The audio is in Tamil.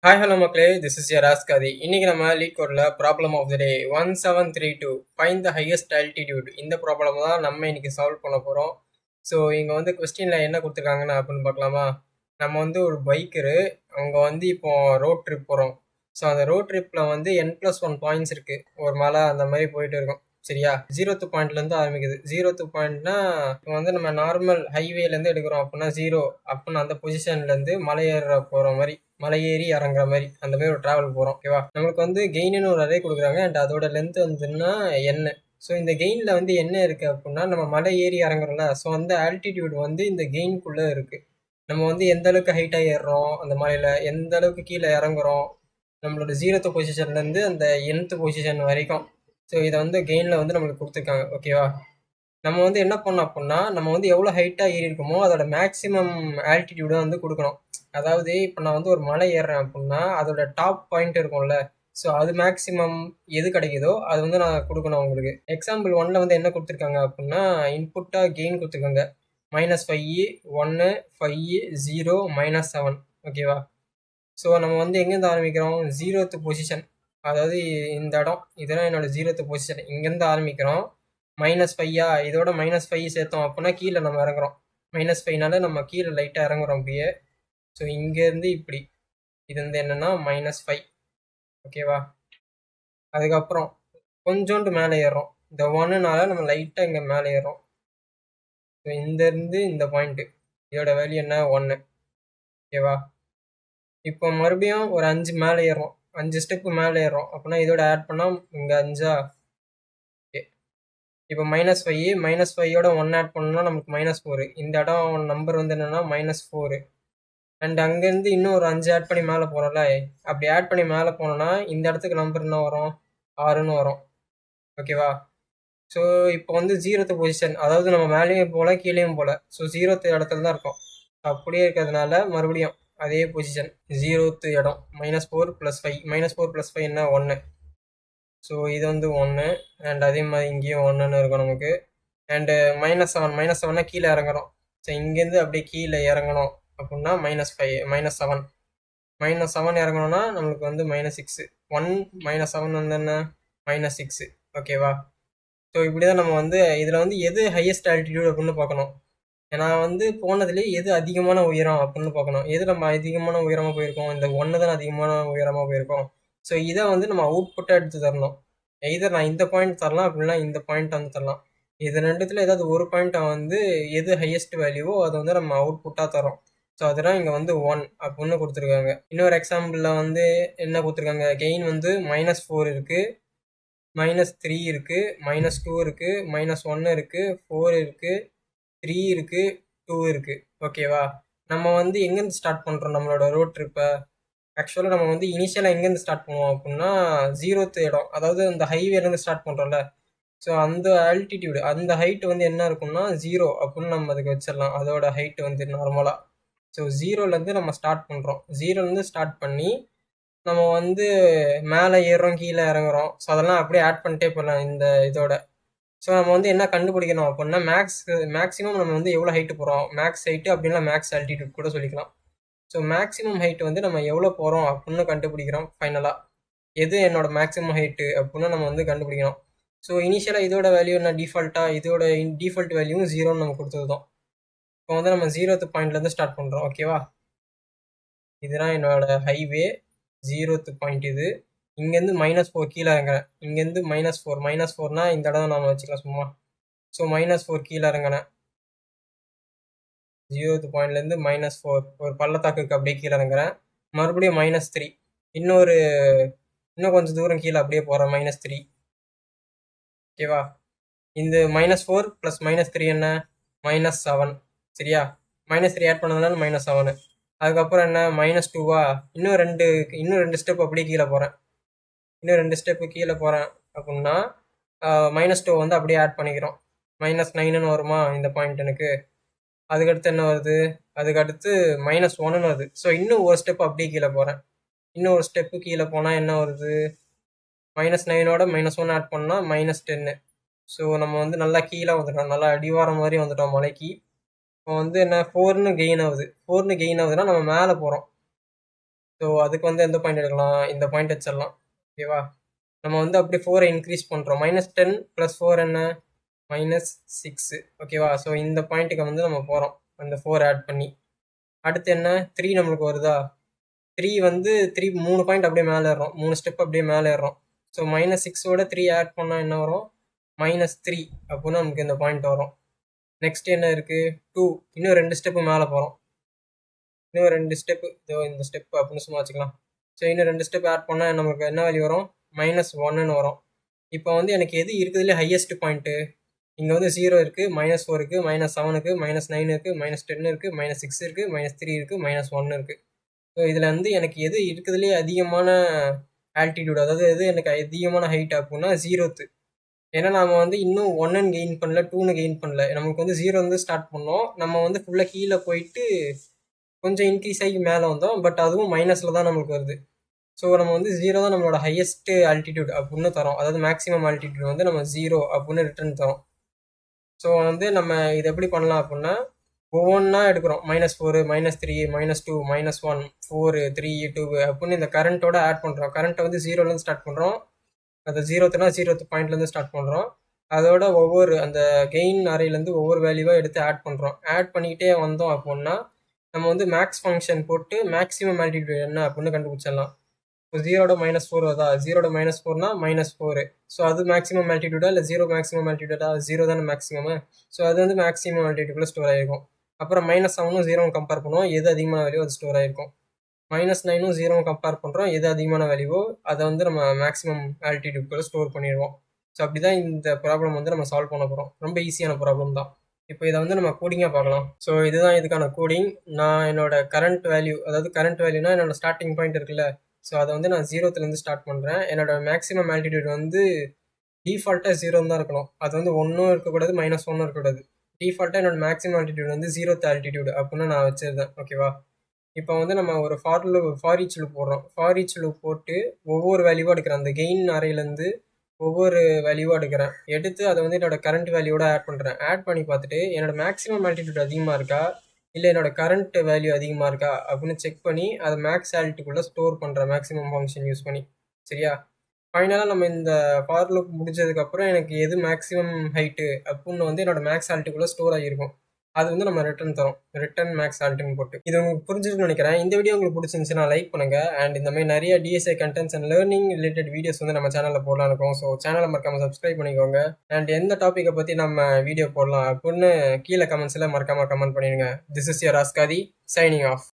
ஹாய் ஹலோ மக்களே, திஸ் இஸ் யர் ஆஸ்காதி. இன்னைக்கு நம்ம லீட் கோட்ல problem of the day 1732 find the highest altitude. இந்த ப்ராப்ளம் தான் நம்ம இன்னைக்கு சால்வ் பண்ண போகிறோம். ஸோ இங்கே வந்து கொஸ்டினில் என்ன கொடுத்துருக்காங்கன்னு அப்படின்னு பார்க்கலாமா? நம்ம வந்து ஒரு பைக்கரு, அவங்க வந்து இப்போ ரோட் ட்ரிப் போகிறோம். ஸோ அந்த ரோட் ட்ரிப்பில் வந்து n+1 பாயிண்ட்ஸ் இருக்குது. ஒரு மலை அந்த மாதிரி போயிட்டு இருக்கோம். சரியா? 0th பாயிண்ட்லேருந்து ஆரம்பிக்குது. 0th பாயிண்ட்னா இப்போ வந்து நம்ம நார்மல் ஹைவேலேருந்து எடுக்கிறோம் அப்படின்னா 0 அப்படின்னு அந்த பொசிஷன்லேருந்து மலை ஏற போகிற மாதிரி, மலை ஏறி இறங்குற மாதிரி அந்த மாதிரி ஒரு ட்ராவல் போகிறோம். ஓகேவா? நம்மளுக்கு வந்து கெயின்னு ஒரு அரே கொடுக்குறாங்க அண்ட் அதோட லென்த் வந்துன்னா என்ன. ஸோ இந்த கெயினில் வந்து என்ன இருக்குது அப்படின்னா, நம்ம மலை ஏறி இறங்குறோம்ல, ஸோ அந்த ஆல்டிடியூட் வந்து இந்த கெயின்குள்ளே இருக்குது. நம்ம வந்து எந்த அளவுக்கு ஹைட்டாக ஏறுறோம் அந்த மலையில், எந்த அளவுக்கு கீழே இறங்குறோம், நம்மளோட 0th பொசிஷன்லேருந்து அந்த nth பொசிஷன் வரைக்கும். ஸோ இதை வந்து கெயினில் வந்து நம்மளுக்கு கொடுத்துருக்காங்க. ஓகேவா? நம்ம வந்து என்ன பண்ணோம் அப்படின்னா, நம்ம வந்து எவ்வளோ ஹைட்டாக ஏறி இருக்கோமோ அதோட மேக்ஸிமம் ஆல்டிடியூடை வந்து கொடுக்கணும். அதாவது இப்போ நான் வந்து ஒரு மலை ஏறுறேன் அப்படின்னா அதோட டாப் பாயிண்ட் இருக்கும்ல, ஸோ அது மேக்ஸிமம் எது கிடைக்குதோ அது வந்து நான் கொடுக்கணும் உங்களுக்கு. எக்ஸாம்பிள் 1ல் வந்து என்ன கொடுத்துருக்காங்க அப்படின்னா, இன்புட்டாக கெயின் கொடுத்துருக்காங்க -5 1 5 0 -7. ஓகேவா? ஸோ நம்ம வந்து எங்கேருந்து ஆரம்பிக்கிறோம்? 0th பொசிஷன், அதாவது இந்த இடம், இதெல்லாம் என்னோட 0th பொசிஷன். இங்கேருந்து ஆரம்பிக்கிறோம். -5 இதோட -5 சேர்த்தோம் அப்படின்னா கீழே நம்ம இறங்குறோம். -5னால நம்ம கீழே லைட்டாக இறங்குறோம் அப்படியே. ஸோ இங்கேருந்து இப்படி, இது வந்து என்னென்னா -5. ஓகேவா? அதுக்கப்புறம் கொஞ்சோண்டு மேலே ஏறுறோம். இந்த 1னால நம்ம லைட்டாக இங்கே மேலே ஏறுறோம். ஸோ இங்கேருந்து இந்த பாயிண்ட்டு, இதோட வேல்யூ என்ன? 1. ஓகேவா? இப்போ மறுபடியும் ஒரு 5 மேலே ஏறுறோம், 5 ஸ்டெப்பு மேலே ஏறுறோம் அப்படின்னா இதோட ஆட் பண்ணால் இங்கே 5. ஓகே, இப்போ -5யோட 1 ஆட் பண்ணோம்னா நமக்கு -4. இந்த இடம் நம்பர் வந்து என்னென்னா -4. அண்ட் அங்கேருந்து இன்னும் ஒரு 5 ஆட் பண்ணி மேலே போகிறோம்ல, அப்படி ஆட் பண்ணி மேலே போனோம்னா இந்த இடத்துக்கு நம்பர் என்ன வரும்? 6ன்னு வரும். ஓகேவா? ஸோ இப்போ வந்து 0th பொசிஷன், அதாவது நம்ம மேலேயும் போகல கீழேயும் போகல, ஸோ 0th இடத்துல தான் இருக்கும். அப்படியே இருக்கிறதுனால மறுபடியும் அதே பொசிஷன், 0th இடம், -4 + 5. -4 + 5 என்ன? 1. ஸோ இது வந்து 1 அண்ட் அதே மாதிரி இங்கேயும் 1ன்னு இருக்கும் நமக்கு. அண்டு -7 -7னா கீழே இறங்குறோம். ஸோ இங்கேருந்து அப்படியே கீழே இறங்கணும் அப்படின்னா -7 -7 இறங்கணும்னா நம்மளுக்கு வந்து -6. 1 -7 வந்து என்ன? -6. ஓகேவா? ஸோ இப்படி தான் நம்ம வந்து இதில் வந்து எது ஹையஸ்ட் ஆல்டிடியூட் அப்படின்னு பார்க்கணும். நான் வந்து போனதுலேயே எது அதிகமான உயரம் அப்படின்னு பார்க்கணும். எது நம்ம அதிகமான உயரமாக போயிருக்கோம்? இந்த 1 தான் அதிகமான உயரமாக போயிருக்கோம். ஸோ இதை வந்து நம்ம அவுட்புட்டாக எடுத்து தரணும். எய்தர் நான் இந்த பாயிண்ட் தரலாம், அப்படின்னா இந்த பாயிண்ட் வந்து தரலாம். இது ரெண்டுத்தில் ஏதாவது ஒரு பாயிண்ட்டை வந்து எது ஹையஸ்ட் வேல்யூவோ அதை வந்து நம்ம அவுட்புட்டாக தரோம். ஸோ அதெல்லாம் இங்கே வந்து 1 அப்படின்னு கொடுத்துருக்காங்க. இன்னொரு எக்ஸாம்பிளில் வந்து என்ன கொடுத்துருக்காங்க? கெயின் வந்து -4 இருக்குது, -3 இருக்குது, -2 இருக்குது, -1 இருக்குது, 4 இருக்குது, 3 இருக்குது, 2 இருக்குது. ஓகேவா? நம்ம வந்து எங்கேருந்து ஸ்டார்ட் பண்ணுறோம் நம்மளோட ரோட் ட்ரிப்பை? ஆக்சுவலாக நம்ம வந்து இனிஷியலாக எங்கேருந்து ஸ்டார்ட் பண்ணுவோம் அப்படின்னா 0th இடம், அதாவது அந்த ஹைவேலேருந்து ஸ்டார்ட் பண்ணுறோம்ல, ஸோ அந்த ஆல்டிடியூடு, அந்த ஹைட் வந்து என்ன இருக்கும்னா 0 அப்படின்னு நம்ம அதுக்கு வச்சிடலாம். அதோட ஹைட் வந்து நார்மலாக. ஸோ 0லேருந்து நம்ம ஸ்டார்ட் பண்ணுறோம். 0லேருந்து ஸ்டார்ட் பண்ணி நம்ம வந்து மேலே ஏறுறோம் கீழே இறங்குறோம். ஸோ அதெல்லாம் அப்படியே ஆட் பண்ணிட்டே போகலாம் இந்த இதோட. ஸோ நம்ம வந்து என்ன கண்டுபிடிக்கணும் அப்படின்னா மேக்ஸிமம் நம்ம வந்து எவ்வளோ ஹைட்டு போகிறோம், மேக்ஸ் ஹைட்டு அப்படின்னா மேக்ஸ் ஆல்டிடியூட் கூட சொல்லிக்கலாம். ஸோ மேக்ஸிமம் ஹைட் வந்து நம்ம எவ்வளோ போகிறோம் அப்படின்னு கண்டுபிடிக்கிறோம் ஃபைனலாக. எது என்னோட மேக்ஸிமம் ஹைட்டு அப்படின்னு நம்ம வந்து கண்டுபிடிக்கணும். ஸோ இனிஷியலாக இதோட வேல்யூ என்ன? டிஃபால்ட்டாக இதோட டிஃபால்ட் வேல்யூவும் 0ன்னு நம்ம கொடுத்தது தான். இப்போ வந்து நம்ம 0th பாயிண்ட்லேருந்து ஸ்டார்ட் பண்ணுறோம். ஓகேவா? இதுதான் என்னோட ஹைவே 0th பாயிண்ட். இது இங்கேருந்து -4 கீழே இறங்குறேன். இங்கேருந்து -4 இந்த இடம் நான் வச்சுக்கலாம் சும்மா. ஸோ -4 கீழே இறங்கினேன். 0th பாயிண்ட்லேருந்து -4 ஒரு பள்ளத்தாக்குக்கு அப்படியே கீழே இறங்குறேன். மறுபடியும் -3, இன்னும் கொஞ்சம் தூரம் கீழே அப்படியே போகிறேன். -3. ஓகேவா? இந்த -4 + -3 என்ன? -7. சரியா? -3 ஆட் பண்ணதுனால -7. அதுக்கப்புறம் என்ன? -2வா? இன்னும் ரெண்டு ஸ்டெப் அப்படியே கீழே போகிறேன். இன்னும் 2 ஸ்டெப்பு கீழே போகிறேன் அப்படின்னா -2 வந்து அப்படியே ஆட் பண்ணிக்கிறோம். -9ன்னு வருமா இந்த பாயிண்ட் எனக்கு? அதுக்கடுத்து என்ன வருது? அதுக்கடுத்து -1ன்னு வருது. ஸோ இன்னும் ஒரு ஸ்டெப் அப்படியே கீழே போகிறேன். இன்னும் ஒரு ஸ்டெப்பு கீழே போனால் என்ன வருது? -9ஓட -1 ஆட் பண்ணால் -10. ஸோ நம்ம வந்து நல்லா கீழே வந்துட்டோம், நல்லா அடிவாரம் மாதிரி வந்துட்டோம் மலைக்கு. இப்போ வந்து என்ன? 4ன்னு கெயின் ஆகுது. 4ன்னு கெயின் ஆகுதுன்னா நம்ம மேலே போகிறோம். ஸோ அதுக்கு வந்து எந்த பாயிண்ட் எடுக்கலாம், இந்த பாயிண்ட் வச்சிடலாம். ஓகேவா? நம்ம வந்து அப்படியே 4 இன்க்ரீஸ் பண்ணுறோம். -10 + 4 என்ன? -6. ஓகேவா? ஸோ இந்த பாயிண்ட்டுக்கு வந்து நம்ம போகிறோம் அந்த 4 ஆட் பண்ணி. அடுத்து என்ன? 3 நம்மளுக்கு வருதா? 3 வந்து 3 பாயிண்ட் அப்படியே மேலே ஏறுறோம். 3 ஸ்டெப் அப்படியே மேலே ஏறுறோம். ஸோ -6ஓட 3 ஆட் பண்ணால் என்ன வரும்? -3 அப்படின்னா நமக்கு இந்த பாயிண்ட் வரும். நெக்ஸ்ட் என்ன இருக்குது? 2. இன்னும் 2 ஸ்டெப்பு மேலே போகிறோம். இன்னும் 2 ஸ்டெப்பு, இதோ இந்த ஸ்டெப் அப்படின்னு சும்மா வச்சுக்கலாம். ஸோ இன்னும் 2 ஸ்டெப் ஆட் பண்ணால் நமக்கு என்ன வேல்யூ வரும்? -1ன்னு வரும். இப்போ வந்து எனக்கு எது இருக்கிறதுலே ஹையஸ்ட் பாயிண்ட்டு? இங்கே வந்து 0 இருக்குது, -4 இருக்குது, -7 இருக்குது, -9 இருக்குது, -10 இருக்குது, -6 இருக்குது, -3 இருக்குது, -1 இருக்குது. ஸோ இதில் வந்து எனக்கு எது இருக்கிறதுலே அதிகமான ஆல்டிடியூட், அதாவது எது எனக்கு அதிகமான ஹைட் அப்படின்னா 0த்து. ஏன்னா நம்ம வந்து இன்னும் 1ன்னு கெயின் பண்ணல, 2ன்னு கெயின் பண்ணல. நமக்கு வந்து 0 வந்து ஸ்டார்ட் பண்ணோம். நம்ம வந்து ஃபுல்லாக கீழே போயிட்டு கொஞ்சம் இன்க்ரீஸ் ஆகி மேலே வந்தோம். பட் அதுவும் மைனஸில் தான் நம்மளுக்கு வருது. ஸோ நம்ம வந்து 0 தான் நம்மளோட ஹையஸ்ட் ஆல்டிடியூட் அப்படின்னு தரோம். அதாவது மேக்ஸிமம் ஆல்டிடியூட் வந்து நம்ம 0 அப்படின்னு ரிட்டர்ன் தரோம். ஸோ வந்து நம்ம இது எப்படி பண்ணலாம் அப்படின்னா, ஒவ்வொன்றா எடுக்கிறோம். -4, -3, -2, -1, 4, 3, 2 அப்படின்னு இந்த கரண்ட்டோட ஆட் பண்ணுறோம். கரண்ட்டை வந்து 0லேருந்து ஸ்டார்ட் பண்ணுறோம். அது 0th பாயிண்ட்லேருந்து ஸ்டார்ட் பண்ணுறோம். அதோட ஒவ்வொரு அந்த கெயின் அரேலேருந்து ஒவ்வொரு வேல்யூவாக எடுத்து ஆட் பண்ணுறோம். ஆட் பண்ணிக்கிட்டே வந்தோம் அப்படின்னா நம்ம வந்து மேக்ஸ் ஃபங்க்ஷன் போட்டு மேக்ஸிமம் ஆல்டிடியூட் என்ன அப்படின்னு கண்டுபிடிச்சிடலாம். இப்போ 0ஓட -4 வருதா? 0ஓட -4னா -4. ஸோ அது மேக்ஸிமம் ஆல்டிடியூடா இல்லை 0 மேக்ஸிமம் ஆல்டிடியூடா? 0 தானே மேக்ஸிமம். ஸோ அது வந்து மேக்ஸிமம் ஆல்டிடியூட்ல ஸ்டோர் ஆகிருக்கும். அப்புறம் -7ம் 0வும் கம்பேர் பண்ணுவோம். எது அதிகமான வேல்யூ அது ஸ்டோர் ஆகிருக்கும். -9ம் 0வும் கம்பேர் பண்ணுறோம். எது அதிகமான வேல்யூவோ அதை வந்து நம்ம மேக்ஸிமம் ஆல்டிடியூட்குள்ளே ஸ்டோர் பண்ணிடுவோம். ஸோ அப்படி தான் இந்த ப்ராப்ளம் வந்து நம்ம சால்வ் பண்ண போகிறோம். ரொம்ப ஈஸியான ப்ராப்ளம் தான். இப்போ இதை வந்து நம்ம கோடிங்காக பார்க்கலாம். ஸோ இதுதான் இதுக்கான கோடிங். நான் என்னோட கரண்ட் வேல்யூ, அதாவது கரண்ட் வேல்யூனா என்னோட ஸ்டார்டிங் பாயிண்ட் இருக்குல்ல, ஸோ அதை வந்து நான் 0த்துலேருந்து ஸ்டார்ட் பண்ணுறேன். என்னோட மேக்ஸிமம் ஆல்டிடியூட் வந்து டிஃபால்ட்டாக 0 தான் இருக்கணும். அது வந்து 1ம் இருக்கக்கூடாது, -1ம் இருக்கக்கூடாது. டிஃபால்ட்டாக என்னோட மேக்ஸிமம் ஆல்டிடியூட் வந்து 0th ஆல்டிடியூட் அப்படின்னு நான் வச்சுருந்தேன். ஓகேவா? இப்போ வந்து நம்ம ஒரு ஃபார் ஈச் லூப் போடுறோம். ஃபார் ஈச் லூப் போட்டு ஒவ்வொரு வேல்யூவாக எடுக்கிறேன். அந்த கெயின் அரேலேருந்து ஒவ்வொரு வேல்யூவாக எடுக்கிறேன். எடுத்து அதை வந்து என்னோட கரண்ட் வேல்யூவோட ஆட் பண்ணுறேன். ஆட் பண்ணி பார்த்துட்டு என்னோட மேக்ஸிமம் ஆல்டிடியூட் அதிகமாக இருக்கா, இல்லை என்னோட கரண்ட் வேல்யூ அதிகமாக இருக்கா அப்படின்னு செக் பண்ணி அதை மேக்ஸ் ஆல்டிக்குள்ளே ஸ்டோர் பண்ணுறேன் மேக்ஸிமம் ஃபங்க்ஷன் யூஸ் பண்ணி. சரியா? ஃபைனலாக நம்ம இந்த ஃபார் லூப் முடிச்சதுக்கப்புறம் எனக்கு எது மேக்ஸிமம் ஹைட்டு அப்படின்னு வந்து என்னோட மேக்ஸ் ஆல்டிக்குள்ளே ஸ்டோர் ஆகியிருக்கும். அது வந்து நம்ம ரிட்டர்ன் தரோம். ரிட்டர்ன் மேக்ஸ் ஆல்ட்னு போட்டு. இது உங்களுக்கு புரிஞ்சிருக்குன்னு நினைக்கிறேன். இந்த வீடியோ உங்களுக்கு பிடிச்சிருந்துச்சுன்னா லைக் பண்ணுங்க. அண்ட் இந்த மாதிரி நிறைய TSI contents and learning related videos வந்து நம்ம சேனலில் போடலாம் இருக்கும். ஸோ சேனலை மறக்காம சப்ஸ்கிரைப் பண்ணிக்கோங்க. அண்ட் எந்த டாப்பிக்கை பற்றி நம்ம வீடியோ போடலாம் அப்படின்னு கீழே கமெண்ட்ஸில் மறக்காம கமெண்ட் பண்ணிடுங்க. This is your Askathi signing of.